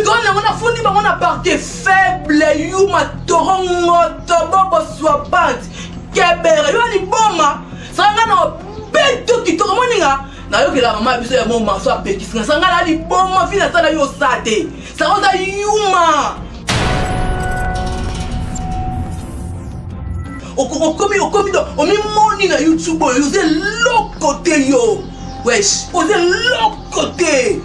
quand on a fourni, on a parqué faible, you ma torongo, tobobo soit bad, kebere, you a les bombes, ça n'a bête qui te remonte. Na yo que la maman a besoin de mon morceau à pékis, ça n'a les bombes, fille, ça n'a eu sate, ça a yuma. Au morning à YouTube, vous êtes l'autre côté, yo. Wesh, vous êtes l'autre côté.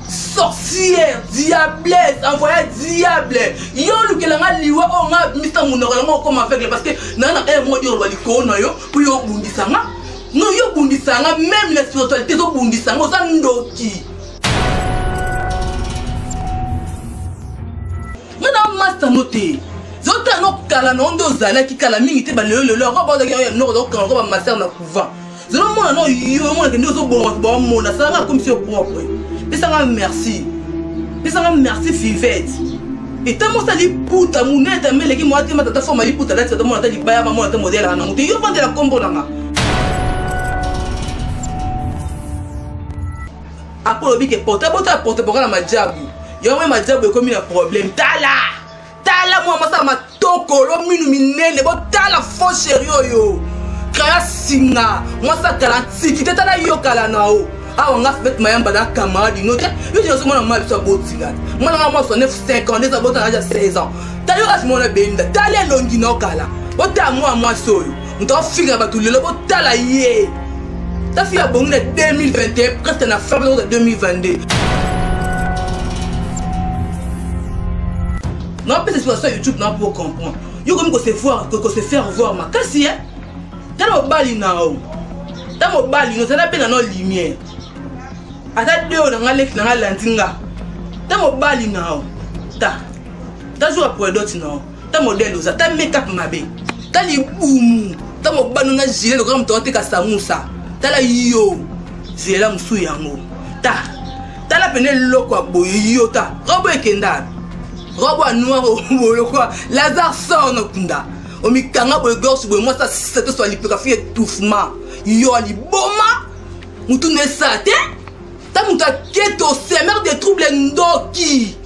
Sorcière, diablesse, envoyé diable. Yo, le que la liwa, on a mis ça mon oreille, comme avec parce que nana un mot yo wali kono yo, pour yo bundisanga. Non yo bundisanga, même la spiritualité zo bundisanga, ça ndoki. Maintenant master noté. Zota no kala no ndo zala ki kala mingi te ba le roba de guerre no do kan roba master na couvent. Zelo mona no yo mona ke ndo zo bon mona ça va comme si propre. Mais ça va merci. Mais ça va merci Fivette. Et tamo ça li puta muneta mele ki moi te mata forma li puta la tata mona ta li baya ba mona ta modèle na muti yo vendre la combo na. Apolo bi ke porte pour la majabu. Yo moi majabu comme un problème. Tala moi ça ma toko lo minu minene bo tala fo sérieux yo kaya singa moi ça garantie qui tala yo kala nao ah on a fait mayamba da camarade no yo je soma na ma biso botinga moi na moi so 9 ans des abota na 16 ans tala yo as mo na benda tala longi no kala bo ta moi so yo on doit finir ba tout le bo tala ye ta fi a bon 2021 presque na fin de 2022. Non, peut-être que sur YouTube non pour comprendre. Yo comme que se faire voir ma kasi hein. Dans mobali nao. Dans mobali no ça n'a pas na lumière. Ata deo na ngale na landinga. Dans mobali nao. Ta jour après d'autres non. Ta modèle oza, ta make-up mabe. Ta li boum. Ta mobali na gilet le grand tote ka samusa. Ta la yo. Zela musu yango. Ta la pene loko boyo yo ta. Robo ekenda. Robo noir au quoi Lazare sort no kunda o mi kanga bo gorge bo moi ça c'était soit l'hypographie étouffement yo ali boma mutu ne sa te ta mutu keto semer des troubles ndoki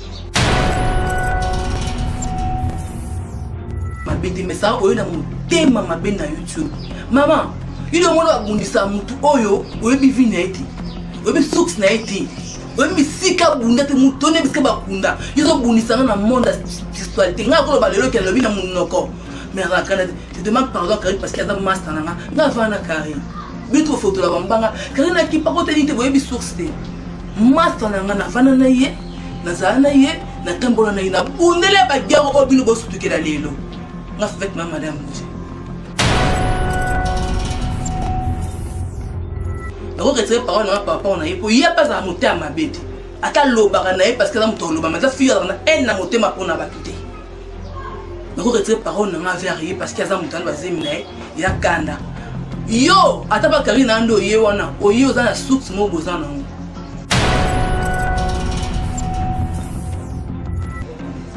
ma bête mais ça o na mutema ma bête na YouTube maman il o mona bundisa mutu oyo o bi vineti o bi sux na eti. Oui, mais si tu as un mouton, tu as un bonissant dans le monde sexualité. Tu as un balai qui est le monde. Mais je demande pardon parce qu'il y a un master. Tu as un carré. Tu as photo là-bas. Car il y a qui par contre tu vois des sources. Master na vana na ye, na zana ye, na tambola na ina. Undele ba garo obinu bo sutu ke la lelo. Na fait ma madame. On retire parole à papa on a eu pour y a pas à monter à ma bête à ta lobara parce que dans mon loba mais ça fille on a elle n'a monté ma pour na bakité on retire parole on a verrier parce qu'il y a monté na bazemine ya kanda yo ata ba karina ndo ye wana o yo za na suits mo bozana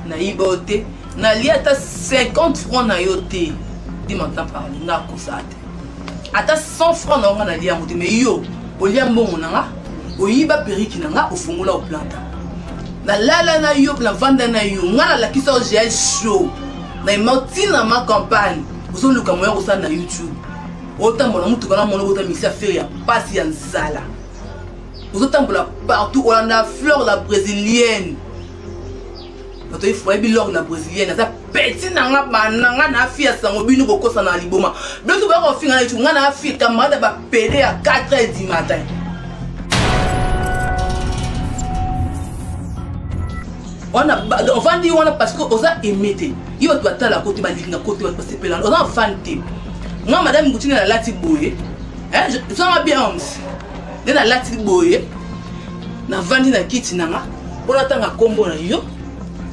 na ibote na liata 50 francs na yote dis maintenant parler na kusate ata 100 francs na ngana lia muti mais yo olia mbongo nanga oyiba periki nanga ofungula o planta na lala na yo na vanda na yo ngana la kiso gel show na martina ma campagne ozo luka moya ko na YouTube otambola mutu kana mono bota misa faire ya pasi ya nzala ozo tambola partout olanda fleur la brésilienne il faut que l'or la brésilienne ça petit nanga bananga na fille sango binu kokosa na liboma biso ba ko finga tu ngana fille camarade ba pédé à 4h du matin on va dire on parce que oza émetté il va doit la côté ba linga côté ba passer pelan on va fanté moi madame Ngoutina la lati boye hein je sens bien homme la lati boye na vandi na kiti nanga on attend kombo na yo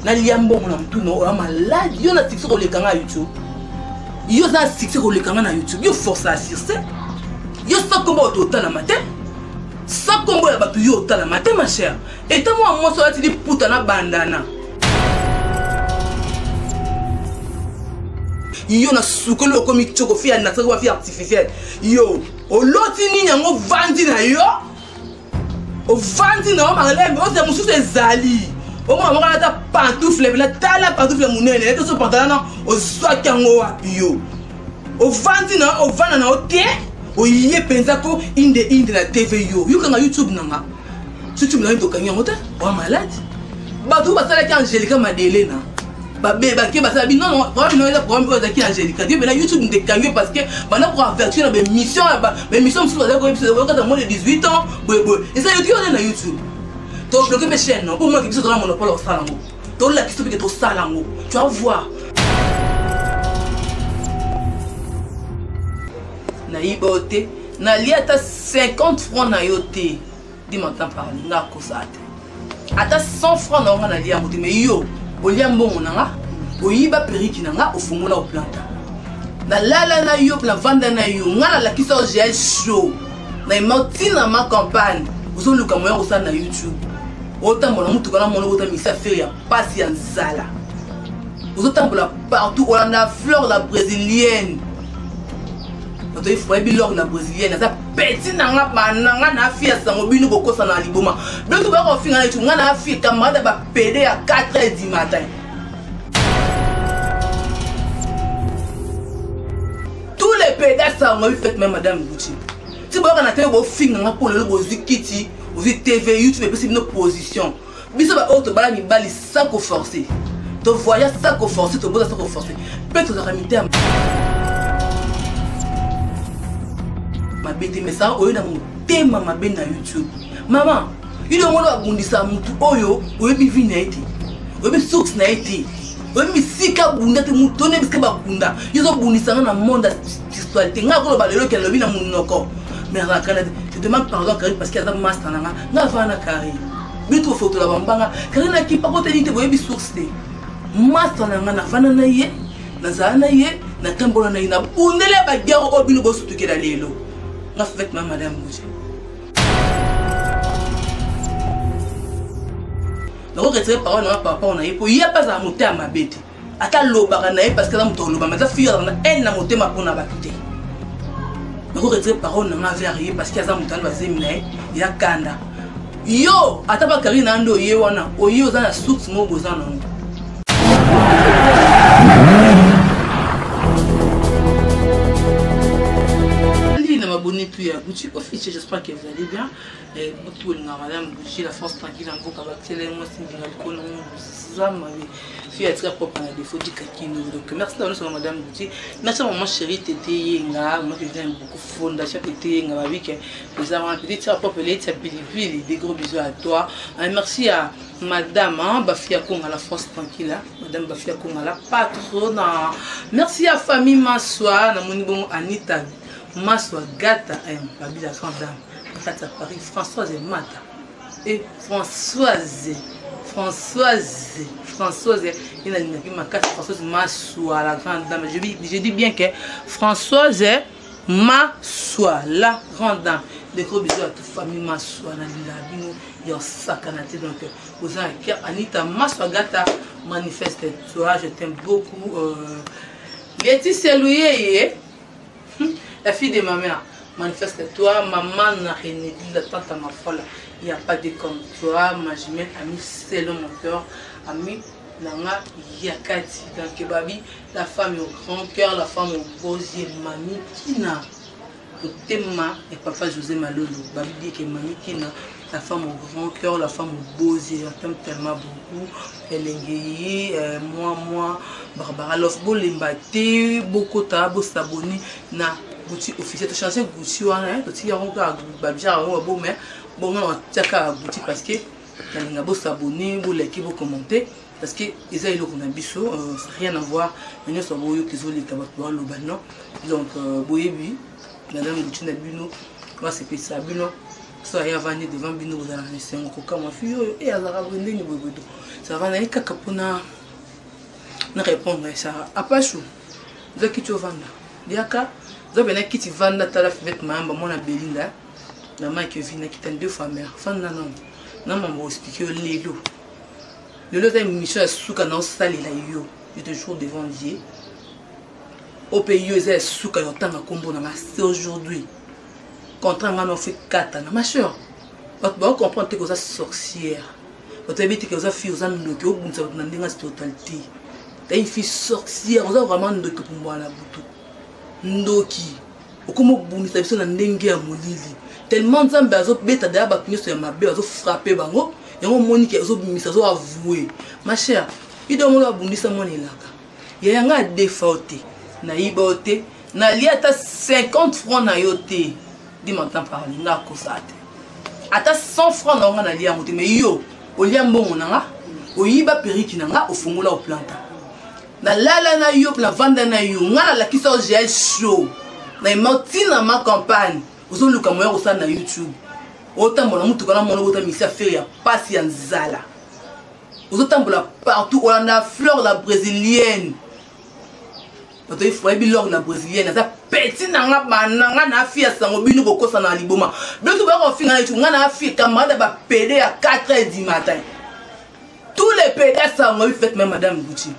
na liambo na mtu no malade yo na tikso ko le kanga YouTube yo za tikso ko le kanga na YouTube yo force à circer yo sa kombo to tala matin sa kombo ya batu yo tala matin ma chère et ta moi so ati di puta na bandana yo na sukolo komi choko fi na tsako fi artificiel yo o loti ni nyango vandi na yo o vandi na o malembe o se musu ezali Au moins, on va ta pantoufle, la tala pantoufle mounene, et tout ce pantalon, au soit kango apio. Au venti, au vanana, au thé, au yé pensako, inde la TV yo. You can YouTube nanga. YouTube n'a pas de moteur, ou malade. Badou basala ki Angelica Madelena. Babé, qui basala bi non, vraiment non, problème avec Angelica. Dieu, mais YouTube ne kanyo parce que maintenant pour avertir mes missions, mes missions sont dans le moins de 18 ans. Et ça, YouTube on est dans YouTube. Tu vas bloquer mes chaînes, non? Pour moi, qui sont dans le monopole au salango. Tu vas la question que tu as salango. Tu vas voir. Naïba oté, naliata 50 francs na yoté. Dis-moi t'en parler, n'a cosate. Ata 100 francs na nga lia moté, mais yo, olia mbongo nanga, oyiba periki nanga, ofungola au planta. Na lala na yo, la vanda na yo, nga la kisa o gel show. Na imauti na ma campagne, ozo luka moya osa na YouTube. Autant mon amour, tout le monde autant mis ça fait ya passe ya nzala. Ozo tambola partout, on a fleur la brésilienne. Il faut que la brésilienne, ça petit nanga na fille sango bino boko sana liboma. Donc tu vas finir tu ngana fille camarade ba pédé à 4h du matin. Tous les pédales ça on a fait même madame Gucci. Tu vois qu'on a fait beau film nanga pour le beau zikiti, aux TV YouTube et possible nos positions. Biso ba auto bala mi bali sans ko forcer. Tu voyais ça ko forcer, tu vois ça ko forcer. Peut-être la ramité ma bête mais ça oyo na moté mama ben na YouTube maman il est mona bundisa mutu oyo oyo bi vina ete oyo bi source na ete oyo mi sika bunda te mutu ne biska ba bunda yozo bundisa na monde spiritualité nga ko ba lelo ke lobi na munoko mais la kana je demande pardon Karine parce qu'il y a master na nga vana Karine bitu photo la bambanga Karine na ki pa kote ni te oyo bi source te master na nga na vana na ye na zana ye na tambola na ina bundele ba gero o bino bo sutuke la lelo. La fête, madame Boucher. Donc, on retire parole à papa, on a eu pour y a pas à monter à ma bête. À ta l'obarané parce que là, mon tour, ma fille, on a un à monter ma pour n'a pas quitté. Donc, on retire parole à ma verrier parce qu'il y a un montant de zémine, il y a Kanda. Yo, à ta pas Karine Ando, yewana, au yo, dans la source, mon besoin. Abonné puis à Gucci Office, j'espère que vous allez bien. Beaucoup de madame Gucci, la force tranquille en gros, avec moi c'est bien ça ma fille est très propre à défaut du kakino. Donc merci d'avoir sur madame Gucci. Merci à maman chérie Tété Yenga, moi qui viens beaucoup fondation Tété Yenga ma vie que nous avons un petit propre les des gros bisous à toi. Merci à madame Bafia Kong à la force tranquille, madame Bafia Kong à la patronne. Merci à famille Massoa, na mon bon Anita Massoa Gata, la ville à grande dame, Gata Paris, Françoise et Mata. Et Françoise, il a une ma carte Françoise Massoa, la grande dame. Je dis bien que Françoise Massoa, la grande dame. Des gros bisous à toute famille Massoa, il y a un sac à nater. Donc, vous avez Anita Massoa Gata, manifeste toi, je t'aime beaucoup. Laetitia Louye, la fille de ma mère, manifeste-toi, maman n'a rien dit, la tante à ma folle, il n'y a pas de comme toi, ma jumelle, ami, c'est le mon cœur, ami, Nanga, Yakati, dans Kebabi, la femme au grand cœur, la femme au beau yeux, mamie, Kina, au thème, et papa José Malolo, Babi dit que mamie, Kina, la femme au grand cœur, la femme au beau yeux, on t'aime tellement beaucoup, elle est gayée, moi, Barbara Love, Bolembate, Bokota, Bosaboni, na. Gucci officiel, tu chances Gucci, tu as encore Babja, bon, mais bon, on tient Gucci parce que il y a beau s'abonner, beau liker, beau commenter, parce que ils ont le biseau, ça n'a rien à voir. Nous sommes beaux qui sont les tabacs, le banon. Donc, Boyebi, madame Gucci Nabino, moi c'est pas ça, Bino, ça y a vanné devant Bino, vous allez laisser un coca, ma fille, et elle a brûlé le bobo. Ça va aller capona, ne répondre à ça. Apachou, vous avez quitté au vanda. Diaka. Donc, il y a qui vend ta vêtement, mon Belinda, la main qui vient qui deux fois mère. Fan non, non, maman expliquer le lot. Le lot est mission à souka dans salle là yo. Je toujours devant Dieu. Au pays yo est souka yo tanga combo na c'est aujourd'hui. Contrairement on fait 4 ans, ma chère. On comprend que ça sorcière. Otabiti que aux filles aux amis qui au bout de sa spiritualité. T'as une fille sorcière, on a vraiment ndoki pour moi la boutou. Ndoki. Okomo bouni sa biso na ndenge ya molili. Tellement nzambe azo beta da ba kunyo sur ma be azo frapper bango. Yango monique azo bimisa azo avouer. Ma chère, il doit molo abundisa mona elaka. Ya yanga défaute. Na ibote, na liata 50 francs na yote. Dis-moi tant parler, na kosate. Ata 100 francs na nga na lia mote mais yo, o lia mbongo nanga, o yiba periki nanga o fungola o planta. Na lala na yo, la vanda na yo, nga la kisa o gel show. Na mauti na ma campagne, ozo luka moya ko sa na YouTube. Otambola mutu kana mona bota misa faire ya pasi ya nzala. Ozo tambola partout, on a fleur la brésilienne. Il faut que la brésilienne, ça petit nanga bananga na fille sango bino bokosa na liboma. Bientôt ba ko finga tu ngana fille camarade ba pédé à 4h du matin. Tous les pédés sango fait même madame Gucci.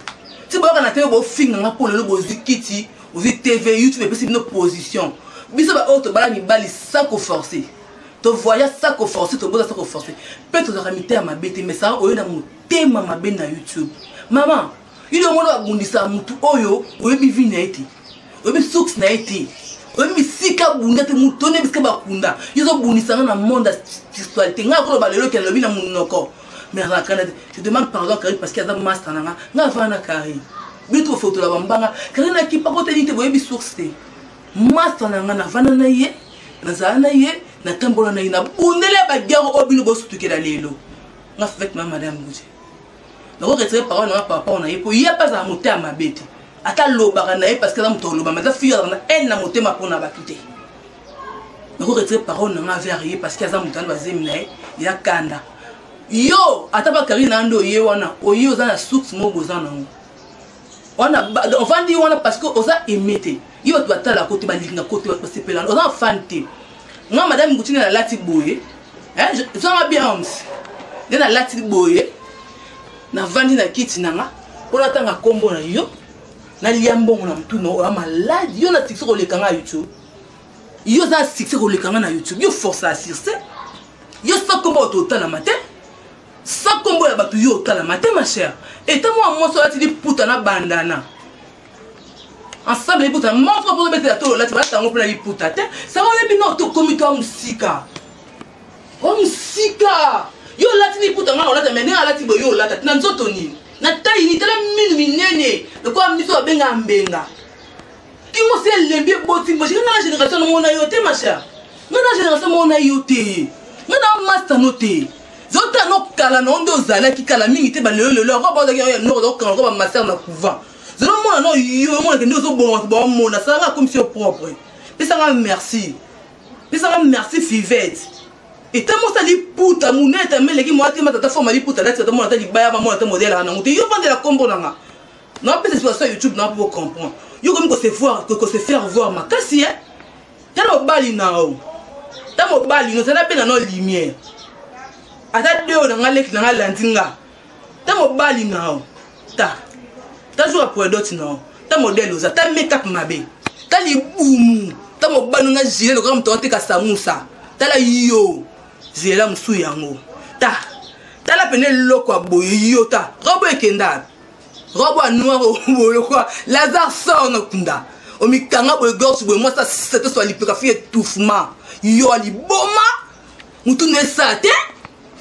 Si ba kana te bo finga nga pour le bo zikiti, ou TV YouTube et puis une position. Biso ba auto bala ni bali sans ko forcer. To voyage sans ko forcer, to boza sans ko forcer. Peut-être to ramiter à ma bête mais ça o na motema mabe na YouTube. Maman il y a un abundisa mutu oyo oyebi vi na ete oyebi soks na ete oyebi sika bunda te mutu ne biska bakunda yo zo bundisa na monde spiritualité nga ko ba lelo ke lobi na munoko mais la Canada je demande pardon Karine parce qu'il y a un master nga vana Karine bitu photo la bambanga Karine ki pa ko te dite oyebi soks te master na vana na ye na za na ye na tambola na ina bundele ba gero obino bo sutukela lelo nga fait madame Gucci. Donc on retire parole na papa on a y a pas à monter à ma bête ata lobaka na parce que ça monte loba mais ça fille na elle na monter ma pona ba quitter. Donc on retire parole na vers parce que ça monte na bazemi na ya kanda yo ata ba Karina ndo ye wana oyo za na source mo bozana wana on va dire wana parce que oza émetté yo doit ta la côté ba linga côté ba sepela oza fanté nga madame Gucci na lati boye hein je ma bien homme na lati boye na vandi na kiti nanga pona tanga kombo na yo na liambongo na mtu no malade yo na tikso ko lekanga YouTube yo za tikso ko lekanga na YouTube yo force à circe yo sa kombo total na matin sa kombo ya batu yo total na matin ma chère et ta moi so lati di puta na bandana ensemble les puta montre pour mettre la tolo lati ba tango pour la puta te ça va le bino to komito musika yo lati ni puta nga olata mene alati bo yo lata na nzoto ni na tayi ni tala minu minene le ko miso benga mbenga ki mo se lembi boti mo na génération mo na yo te ma chère na génération mo na yo te na master no te zota no kala no ndo zala ki kala mingi te ba le ko ba ya no do kan ko ba master na couvent zelo mo na yo mo na ndo zo bon mo na ça comme si propre puis ça merci Fivette. Et tellement ça dit puta muneta mais les moi tellement ta forme dit puta là c'est tellement ta dit baya maman ta modèle na ngote yo vendre la combo nanga non peut-être sur YouTube non pour comprendre yo comme que se voir que se faire voir ma kasi hein tellement bali na o tellement bali no ça na pe na no lumière ata deo na ngale na landinga tellement bali na o ta joue pour d'autres non ta modèle oza ta make up mabe ta li bumu ta mo banu na gilet comme to te ka samusa ta la yo zela musu yango ta la pene loko aboye yo ta robo ekenda robo noir o quoi Lazare sort no kunda o mikanga bo gorge bo moi ça c'était soit l'hypographie étouffement yo ali boma mutu ne sa te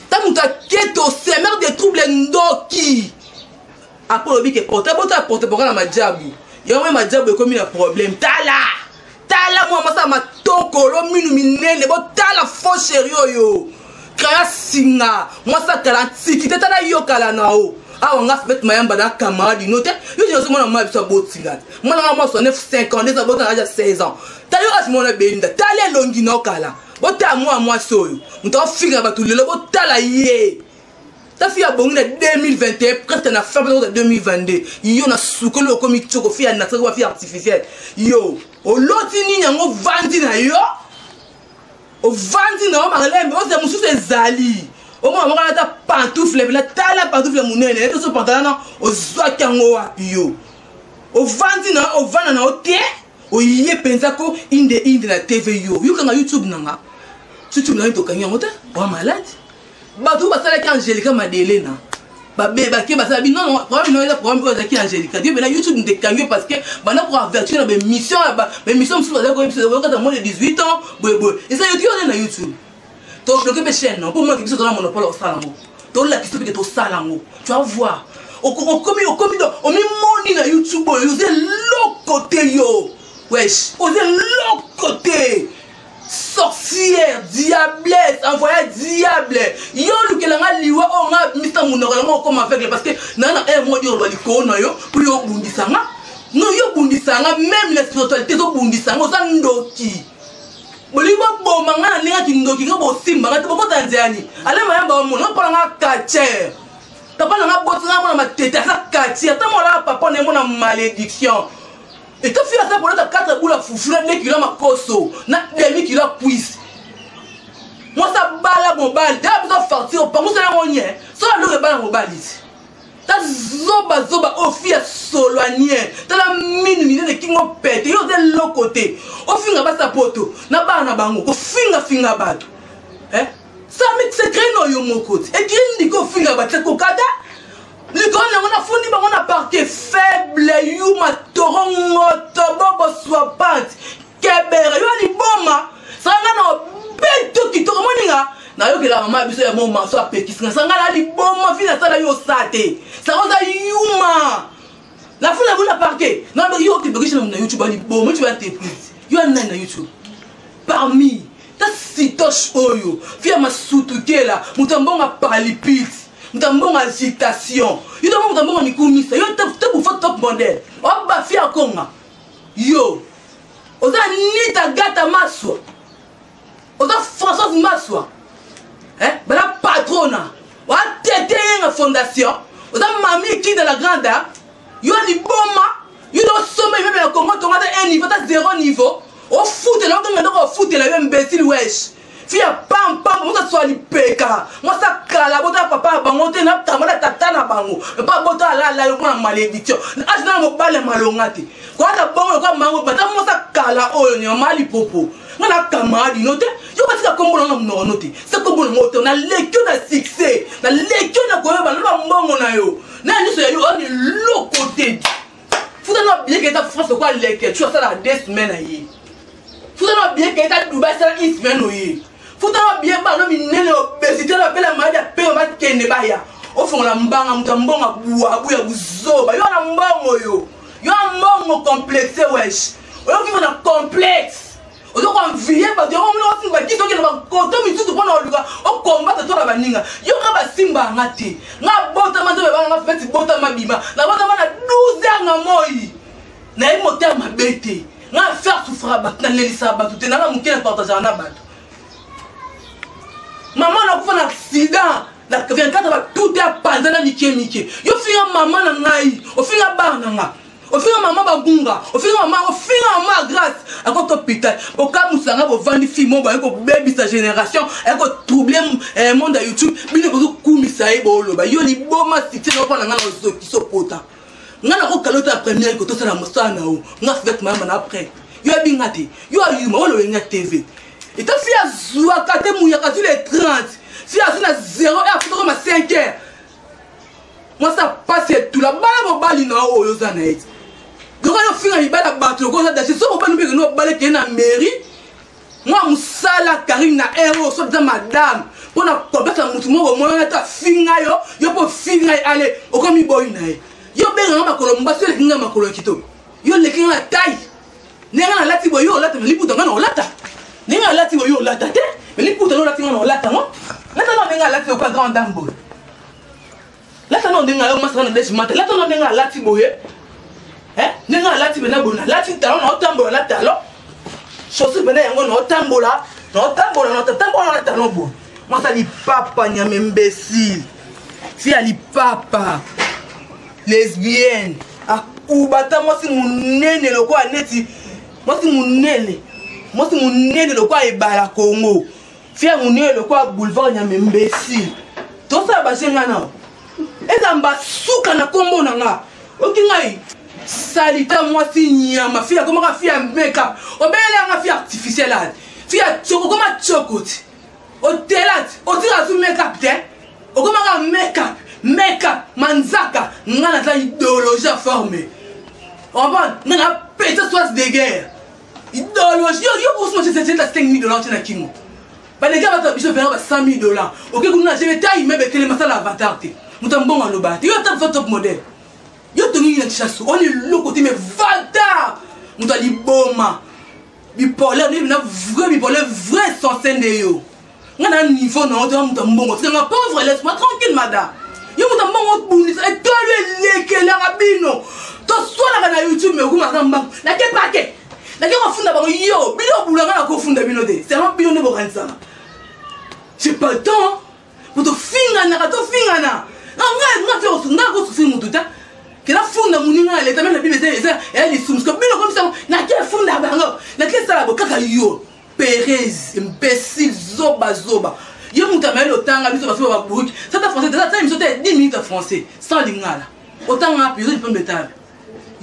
ta muta keto c'est mère des troubles ndoki après obi ke porte pour la majabu yo moi majabu comme un problème tala moi ça ma tokolo minu minene bo tala faux chéri yo kaya singa moi ça kala tiki tala yo kala nao ah on a fait mayamba da camarade note yo je moi ma biso botinga moi na moi so 5 ans déjà bo na 16 ans ta yo as moi na benda tala longi no kala bo ta moi soyo on ta figa ba tout le bo tala ye ta fille a bon 2021 presque na fin de 2022 yo na sukolo comme choko fille na tsako fille artificielle yo o loti ni nyango vandi na yo o vandi na o malembe o se musu se zali o mo mo ta pantoufle la tala pantoufle munene to so pantalon o zwa kango wapi yo o vandi na o vana na o te o ye penza ko inde na TV yo kanga YouTube nanga YouTube na to kanya mote o malade Bato basalaki Angelica Madelena. Babé qui basa bi non problème non problème qui Angelica. Dieu bena YouTube ne décangé parce que bana pour avertir na mission sur la quand moins de 18 ans et ça YouTube on est na YouTube. Donc bloquer mes chaînes non pour moi qui sont dans monopole au salango. Donc la question que to salango. Tu vas voir. Au commis on met money na YouTube vous êtes l'autre côté yo. Wesh, vous êtes l'autre côté. Sorcière, diablesse, envoyé diable. Yo lu ke langa liwa o nga mista munoko langa comme avec parce que nana mois di roba liko na yo pour yo bundisanga. No yo bundisanga même la spiritualité to bundisanga za ndoki. Boliba bomba nga ninga kindoki nga bo simba nga to ko tanzani. Ale mayamba mo no pala nga kache. Tapala nga botinga mo na matete sa kache. Atamola papa ne mo na malédiction. Et tu fais ça pour être 4 boules à foufouler, 2 kilos à cosso, 2 kilos à cuisse. Moi, ça balle mon balle, tu as besoin de sortir au pain, c'est la monnaie. Ça, le balle mon balle ici. Tu as zoba, au fil soloigné. Tu as la mine de qui m'ont pété, tu as de l'autre côté. Au fin, tu as sa poto, tu as pas au fin, à battre. Ça, c'est créé dans mon côté. Et qui dit qu'au fin, à battre, c'est cocada. Les gars, on a fourni, on a parqué faible, yuma, torongo, tobobo, soit pante, kebere, yo, ni boma, ça n'a bête qui te remonte. Na yo que la maman a besoin de mon morceau à pékis, ça n'a ni boma, fina, ça n'a yo sate, ça n'a yuma. La foule a voulu la parquer. Non, mais yo, tu peux regarder sur YouTube, ni boma, tu vas te prise. Yo, on a na YouTube. Parmi, ta sitoche oyo, fia ma soutouke là, moutambo a paralipite. Nous avons agitation. Nous avons un commissaire. Nous avons un top modèle. On va faire comme ça. Yo. On a Nita Gata Maswa. On a François Maswa. On a Patrona. On a Tété une fondation. On a Mamie qui est dans la grande. Yo ni Boma. Yo dans sommet même le Congo. On a un niveau, on a 0 niveau. On fout là, on fout là, imbécile wesh. Fia pam, moi ça soit l'ipeka. Moi ça kala, bota papa bango, te na tamala tata na bango. Pas bota la yo na malédiction. Ajna mo bale malongati. Kwa ta bango kwa mango, bata moi ça kala oyo ni mali popo. Ngana kamadi note. Yo ba tika kombo na no note. C'est kombo moto na lekyo na succès. Na lekyo na ko ba na mbongo na yo. Na ni so yo on est l'autre côté. Faut na bien que ta France quoi lekyo. Tu as ça la 2 semaines ayi. Faut na bien que ta Dubai ça 1 semaine oyi. Faut bien parler de l'obésité, la maladie, la paix, la kende baya. Au fond, la mbanga, mutambonga, bouya, bouzoba. Yo na mbongo yo. Yo na mbongo complexe, wesh. Yo qui vont complexe. Yo qui vient, parce que yo aussi va dire que na koto mitutu pona oluka. O combattre to la baninga. Yo ka ba simba ngati. Na bota mazo ba na feti bota mabima. Na bota na 12 ans na moi. Na imoter mabete. Na faire souffrir ba na lelisa ba tout na mukela partager na ba. Maman a fait un accident. La 24 va tout est pendant la Mickey. Yo fin maman na ngai, au fin la bar nanga. Au fin maman ba bunga, au fin maman grâce à quoi hôpital. Au cas où ça va vendre film ba ko baby sa génération, et ko troubler monde à YouTube, bino ko kumisa e bolo ba yo li boma cité no pa nanga no qui so pota. Ngana ko kalota première ko to sala mosana o. Nga avec maman après. Yo bingati, yo ayuma o lo nga TV. Et ta fille a zoua kate mouyaka sur les 30. Fille a sur 0 et a fait comme à 5 heures. Moi ça passe tout la balle mon bali na o yo zanet. Quand yo fille a bala battre ko ça d'acheter so ko nous no balle qui na mairie. Moi musala Karine na héros so dans madame. Pour na combattre mutu mo mo na ta finga yo po finga aller o komi boy na e. Yo benga makolo mbasi le kinga makolo kito. Yo le kinga taille. Nenga na lati boyo lata liputa ngana lata. Nenga lati yo lata te mais les poutres lati ngana lata ngo lata no nenga lati ko grand dame boy lata no nenga yo masana des mate lata no nenga lati boye nenga lati bena bona lati talon no tambola lata lo sosu bena yango no tambola na talon bo moi ça li papa nyame imbécile fi ali papa lesbienne a ubata moi si munene loko aneti moi si munene moi c'est mon nez de quoi est bala Congo. Fier mon nez le quoi boulevard nyame imbécile. Tout ça ba ngana. Et ça mba souka na kombo nanga. Okingai salita moi si nyama fia comment fia make-up. Obele nga fia artificiel là. Fia choko comment chokote. Otelat, otira su make-up te. Okomaka make-up, manzaka, ngana ta idéologie formée. On va, ngana pété soit de guerre. Idéologie, yo pour ce c'est $5 000 na kimo. Ba les gars va te faire $100 000. OK, kuna je vais tailler mais que les masala avatar te. Mutambo ngalo ba. Yo ta top modèle. Yo tongi na chasse. On est le côté mais vata. Mutali boma. Bipolaire, bipolaire vrai sans scène de yo. On a un niveau non, on a bon. C'est ma pauvre, laisse-moi tranquille, madame. Yo on a bon bouni, et toi le que la rabino. To soit na YouTube mais ko mazamba. Na ke paquet. Na ke ko funda ba yo, bilo bulanga na ko funda bino de. C'est un bino ne boranza. J'ai pas le temps. Pour te finga na to finga na. Nga faire so nga ko so mututa. Que la funda muninga le tamena bibe c'est elle est sous que bilo comme ça na ke funda bango. Na ke sala bo kaka yo. Pérez, imbécile, zoba. Yo moutamel autant à biso baso ba bouk. Ça ta français, ça il me sautait 10 minutes en français sans lingala. Autant à puis il peut me table.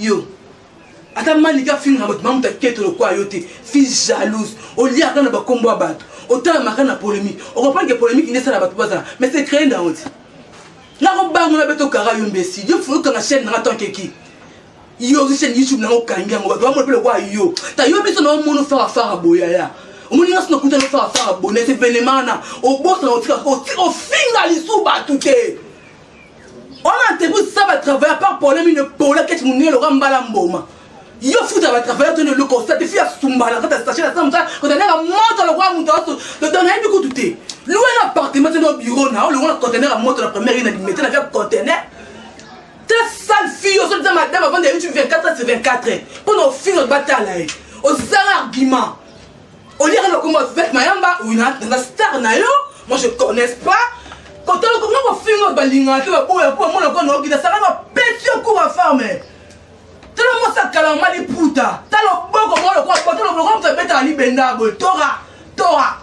Yo. Ata malika finga mot mamuta keto le quoi yote. Fils jalouse. Au lieu attendre ba combo bato. Autant marquer na polémique. On comprend que polémique n'est ça la bato baza. Mais c'est créé dans honte. Na ko bango na beto kara yo imbécile. Yo faut que na chaîne na tant keki. Yo chaîne YouTube na okanga ngo bato ba mo le quoi yo. Ta yo biso na mo no fara boya ya. On m'a dit que nous avons fait un bonnet, c'est vénément. Au bout de notre au final, ils sont battus. On a interrompu ça va travailler par problème, une problème qui est mon le rambalamboma. Il faut travailler le constat de faire Sumbala quand tu as acheté la somme, quand tu as un montant le roi montant, le dernier but tout est. Louer l'appartement dans le bureau, le conteneur à monter la première ligne, il mettait la conteneur. T'es sale fille, on se dit madame avant de 24 heures, c'est 24 heures. Pour nous finir notre bataille, aux arguments. On dirait le comment fait Mayamba ou une star nayo, moi je connais pas. Quand on fait notre balinga, tu vas pour moi on a ça va péter au à femme. Tellement ça calama les puta. T'as le bon comment le quoi, le programme te mettre à libenda Tora.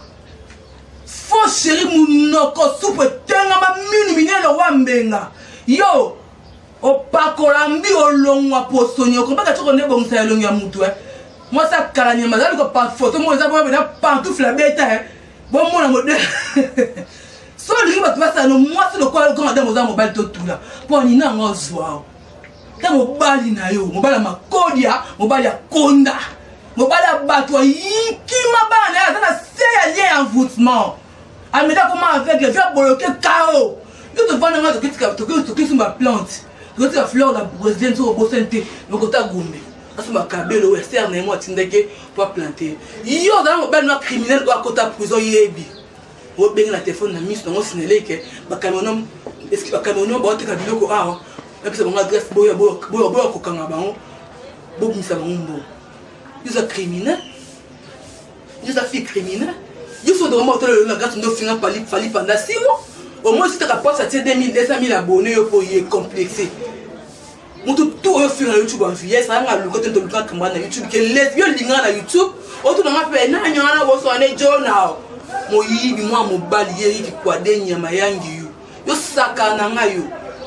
Faux chéri mounoko soupe tenga ma mini le wambenga. Yo, o pakolambi o longwa posonyo, ko pas que tu connais bon ça longi ya mutu moi ça calania madame ko pas photo moi ça va venir pantoufle la bête bon moi la modèle so li ba ça no moi c'est le quoi quand madame oza mobile tout là pour ni na ngozwa ta mobile na yo mobile makodia mobile ya konda mobile ya bato yikima bana ça na c'est lien envoûtement ameda comment avec le faire bloquer KO yo te vendre nga to que sur ma plante to que fleur la brésilienne sur bosente le côté gombe ma cabelo western et moi tindeke pour planter yo dans ben no criminel ou à côté prison yebi o ben la téléphone na miss no sinele ke ba camion est-ce que ba camion ba te kabilo ko ah et puis c'est bon adresse boya ko kanga bango bo misa bango yo za criminel yo za fille criminel yo faut vraiment te la grâce no finir fali pendant 6 mois au moins si tu rapportes ça 2000 200 000 abonnés pour y complexer. Tout sur YouTube en vie, ça a le côté de YouTube qui laisse bien na YouTube. Autre n'a pas na nyana wo so ne journal. Mo yibi mo baliye yi kwa denya mayangi yo saka na ngayo.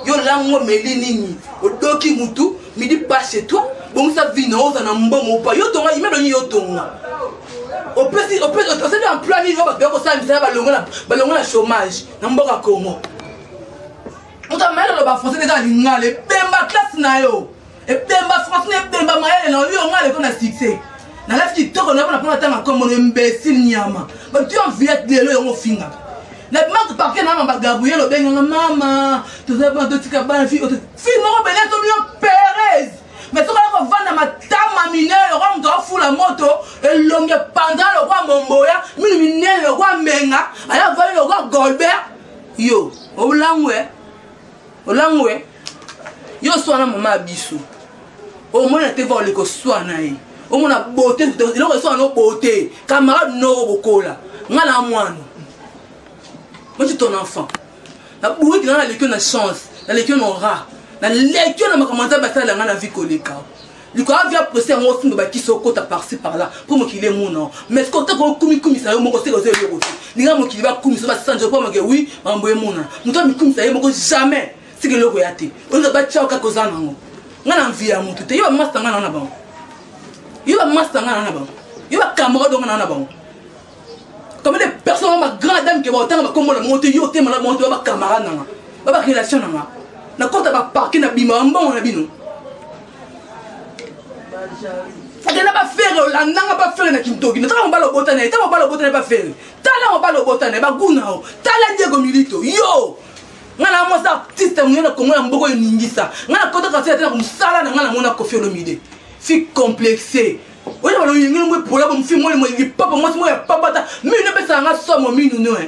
Yo lango melini o doki mutu midi pas chez toi. Bon ça vient on na mbongo pa yo tonga imelo ni yo tonga. Au petit c'est un plan ni va ko ça mi ça balonga na chômage na mboka Congo. On t'a mal le bas français déjà l'ingale bemba classe na yo et bemba français bemba maël na yo ngale ko na succès na la petite to na prendre temps comme un imbécile nyama ba tu en viet de lo yo finga na marque par que na mamba gabuye lo benga mama tu sais pas de tika ba fille mo belé to mio Perez mais to ko vanda matama mineur on doit fou la moto et longue pendant le roi Momboya mineur le roi Menga aya va le roi Goldberg yo Olangwe yo soana mama biso o mona te va le ko soana yi o mona beauté il o soana beauté camarade no bokola ngala mwano moi tu ton enfant na boui qui na l'école na chance na l'école on rat na l'école na makamanta batala ngana vie koleka liko avia procès ngo simba ba kisoko ta par-ci par-là pour mo qu'il est mon non mais ce que ko kumi ça yo mo ko se ko ze yo ninga mo qu'il va kumi so ba sanje pour mo ke oui mamboye mona muto mi kumi ça yo mo ko jamais c'est que le royauté on ne va pas quelque chose non ngana envie à mutu te yo master ngana na bon yo master ngana na bon yo camarade ngana na bon Comme des personnes, ma grande dame qui va autant comme la montée, yo, t'es ma montée, ma camarade, ma relation, na compte à parquer na bima, un bon abino. Ça n'a pas faire, la n'a pas faire na Kintoki, ne t'as pas le botané, t'as pas le botané pas faire. T'as pas le botané, ba gounao, t'as la Diego Milito, yo. Ngana mo sa artiste mo na Congo ya mboko ningisa. Ngana kota ka tete na musala na ngana mona Koffi Olomide. Fi complexé. Oya ba lo yingino mo pola ba mfi mo li papa mo ya papa ta. Mi ne be sa nga somo mi no eh.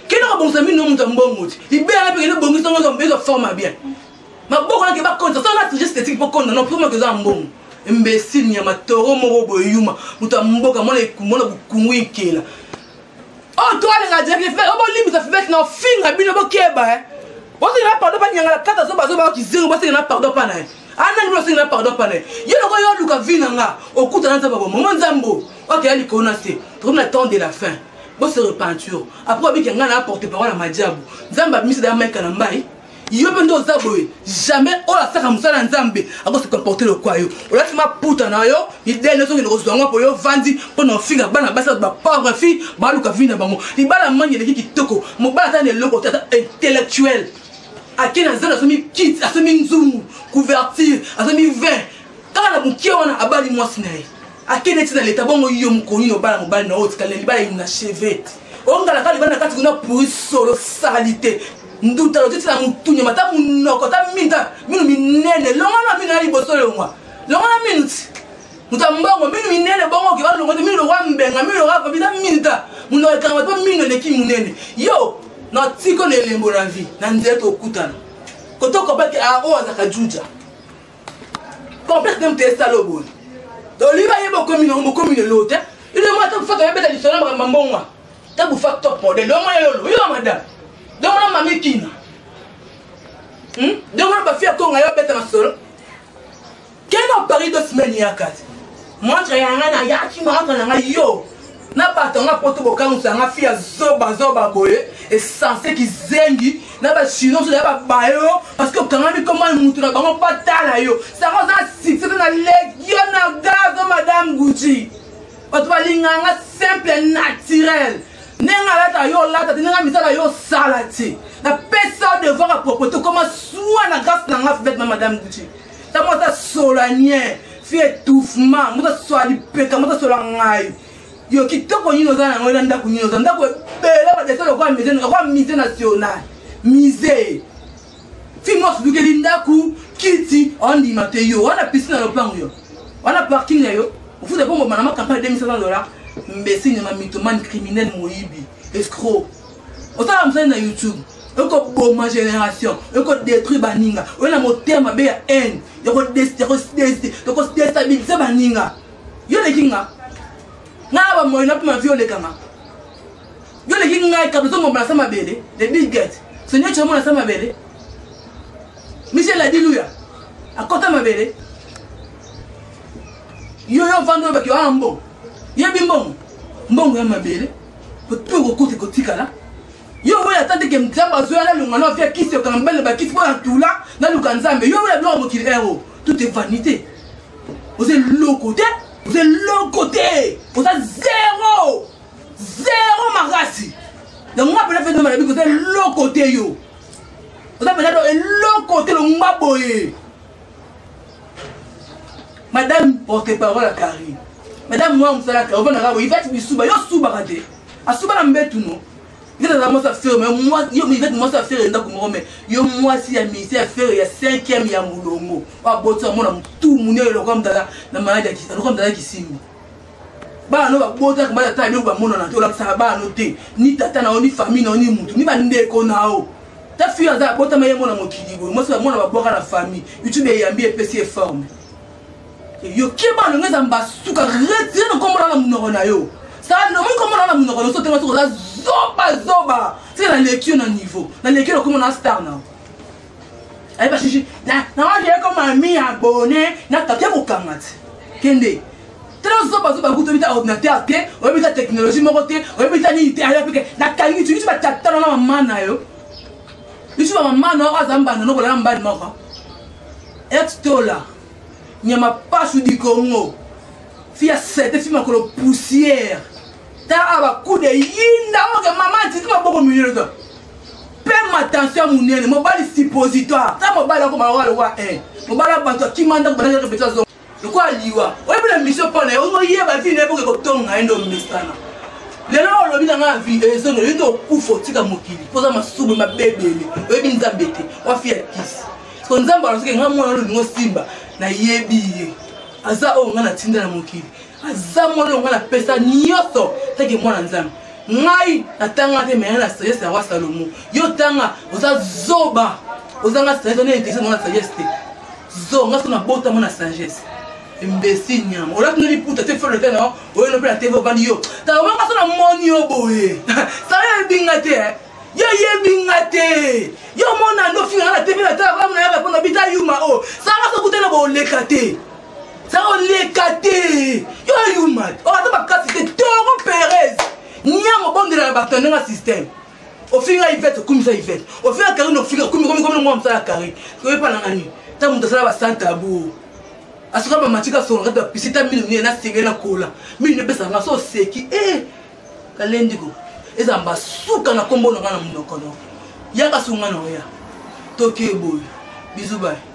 Kena ka bonsa mi no mo tambongo ti. Ibe na pe le bongo so ngo mbezo forma bien. Ma boko na ke ba konta so na esthétique pour konta non pour mo ke za mbongo. Imbécile nya matoro mo bo yuma. Muta mboka mo na bukungu ikela. Oh toi les gars, j'ai fait oh limite ça fait na finga bino bo keba eh. Parce que n'a pardon pas nyanga kata so bazo ba ki zero parce que n'a pardon pas na. Ana ni parce que n'a pardon pas na. Yo loko yo luka vinanga okuta na zaba moment nzambo. OK ali kona se. Comme la temps de la fin. Bon se repentir. Après bi kenga na porter parole à Madiabu. Nzamba misi da meka na mbai. Yo bendo zaboye. Jamais on la saka musala nzambe ako se comporter le quoi yo. On la ma puta na yo, il délé so ni kozonga pour yo vandi pour no finga bana basa ba pauvre fille, ba luka vina bango. Li bala manye le kitoko. Mo bala ta ne loko intellectuel. A qui n'a pas mis kit, a mis zoom, couverture, a mis vin. Quand on a mon qui on a abali moi sinaï. A qui n'est dans l'état bon yom connu no bala mobile no autre quand les bala il n'a chevet. On a la carte bana carte qu'on pour solo salité. Nduta lo tita mutunya mata munoko ta minta minu minene longa mina li bosolo ngwa. Longa minute. Mutambongo minu minene bongo ki ba longo minu wambenga minu wa ko bita minta. Muno kama to minu ne ki munene. Yo na tiko ne lembo na vie na nzeto okutana koto ko baki a o azaka juja complètement testa lobo to liba yebo commune lote ile mo ta faka yebeta lisona mbonga ta bu fa top model lo mo yo madam do mo mami kina do mo ba fia ko ngayo beta na solo keno Paris 2 semaines yakati montre yanga na yaki montre na yo na batonga poto bokangusa nga fia zoba boye et censé qui zengi na ba chino so ba bayo parce que quand même comment mutu na bango patala yo ça va ça six na legio na gaz madame Gucci bato balinganga simple naturel nenga lata yo lata nenga misala yo salati na pesa devant à propos comment soit na grâce na nga fête madame Gucci ça moi ça solanien fi étouffement moi ça soit du peka moi ça solangai yo kitoko nyino za na ngwela ndaku nyino za ndaku bela ba deselo kwa musée national musée fimos dukeli ndaku kiti ondi mateyo wana piscine na lopango yo wana parking na yo ufuze pombo manama campagne $2500 mbesi ni mamitoman criminel moyibi escroc osala msani na YouTube eko boma génération eko détruire baninga ona moteur mabe ya haine yako déstabiliser baninga yo lekinga na ba moyo na viole kama yo le kinga ka bezo mo sama bele the big get senyo chomo na sama bele Michel Adiluya akota mabele yo vando ba ki ambo ye bimbo mbongo ya mabele pour kote kotika la yo ya tante ke mtamba zo ya lunga no fia kisi ka mbele ba kisi bona tula na lukanzambe yo ya blo mo ki héros tout est vanité vous êtes l'autre côté. Vous êtes l'autre côté. Vous êtes zéro marasi. Donc moi peut-être de vous êtes l'autre côté yo. Vous êtes peut-être l'autre côté le maboye. Madame porte-parole à Karine. Madame moi on s'ala on va il va être suba yo suba raté. A suba na mbetu no. Il va vraiment ça faire mais moi yo il va moi ça faire ndako mo mais yo moi si ya misi à faire ya 5e ya mulongo. Wa botsa mo na tout munye le comme dala na malade qui ça comme dala qui simbi. Ba no ba botsa ko ba ta bi ba mono na to la sa ba no te ni tata na oni famille na oni mutu ni ba ndeko na o. Ta fille za botsa ma yemo na mokili go. Moi ça mo na ba boka na famille. YouTube yambi epesi forme. Yo keba no ngeza mbasuka retire no komona na munoro na yo. Ça non moi comment on a munoro no so te ma so zoba. C'est la lecture na niveau. Na lecture comme on a star na. Ai ba chichi na waje comme ami abonné na ta ko kamati. Kende. Tellement zoba kuto bita ordinateur te, o bita technologie mo côté, o bita ni te ala peke na kalingi tu ba tata na mama na yo. Tu ba mama na azamba na no ko la mbali moko. Extola. Nyama pasu di Congo. Fia 7 fima ko poussière. ta aba coup de yinda oke maman ti ka boko milieu to paie ma attention munene mobali suppositoire ta mobali ko mawala wa mobala bantu kimanda ko bana ko beto le quoi liwa o ebela mission pona o yeba fi ne boko ko tonga endo misana lelo lo bina nga vi ezo no ndo kufo tika mokili poza masubu mabebele o ebi nzambete wa fi akisi ko nzamba lo sike nga mona lo ngo simba na yebi aza o nga na tinda na mokili aza mona nga na pesa nyoso take mwana nzamba ngai natanga te mena na sagesse ya Salomo yo tanga oza zoba ozanga sagesse na intention na sagesse te zo nga sona bota mona sagesse imbécile nyama ola tuni puta te faire le temps non oyo no pela te vandi yo ta wanga sona moni yo boye ça y bingate yo bingate yo mona ndo finga na TV na ta va na ya pona bita yuma o ça va so kutena bo lekate ça o lekate yo yuma o ta ba kasi te toro Perez nyama bonde na batonga na système o finga Yvette kumisa Yvette o finga Karine o finga kumi mo msala Karine ko yepa na ngani ta muntu sala ba santa bu asuka ba matika so ngata pisita minu na singela kola minu besa nga so seki kalendiko ezamba suka na kombo na ngana munoko no yaka sunga no ya toke boy bisous bye.